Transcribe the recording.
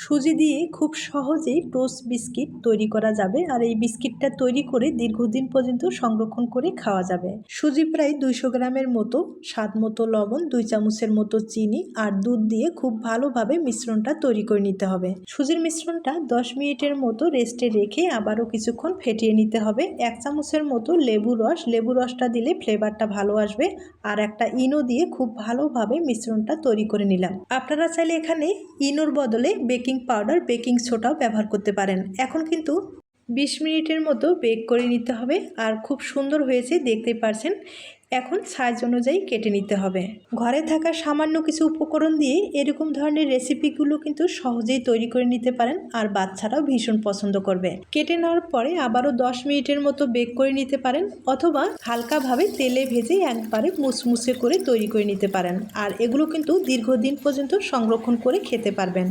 সুজি দিয়ে খুব সহজেই টোস্ট বিস্কিট তৈরি করা যাবে আর এই বিস্কিটটা তৈরি করে দীর্ঘদিন পর্যন্ত সংরক্ষণ করে খাওয়া যাবে। সুজি প্রায় 200 গ্রামের মতো, স্বাদ মতো লবণ, 2 চামচের মতো চিনি আর দুধ দিয়ে খুব ভালোভাবে মিশ্রণটা তৈরি করে নিতে হবে। সুজির মিশ্রণটা 10 মিনিটের মতো রেস্টে রেখে আবারও কিছুক্ষণ ফেটিয়ে নিতে হবে। 1 চামচের মতো লেবু রসটা দিলে ফ্লেভারটা ভালো আসবে। আর একটা ইনো দিয়ে খুব ভালোভাবে মিশ্রণটা তৈরি করে নিলাম। আপনারা চাইলে এখানে ইনোর বদলে বেকিং পাউডার, বেকিং সোডাও ব্যবহার করতে পারেন। এখন কিন্তু 20 মিনিটের মতো বেক করে নিতে হবে আর খুব সুন্দর হয়েছে, দেখতেই পারছেন। এখন সাইজ অনুযায়ী কেটে নিতে হবে। ঘরে থাকা সামান্য কিছু উপকরণ দিয়ে এরকম ধরনের রেসিপিগুলো কিন্তু সহজেই তৈরি করে নিতে পারেন আর বাচ্চারাও ভীষণ পছন্দ করবে। কেটে নেওয়ার পরে আবারও 10 মিনিটের মতো বেক করে নিতে পারেন অথবা হালকাভাবে তেলে ভেজে একবারে মুচমুচে করে তৈরি করে নিতে পারেন। আর এগুলো কিন্তু দীর্ঘদিন পর্যন্ত সংরক্ষণ করে খেতে পারবেন।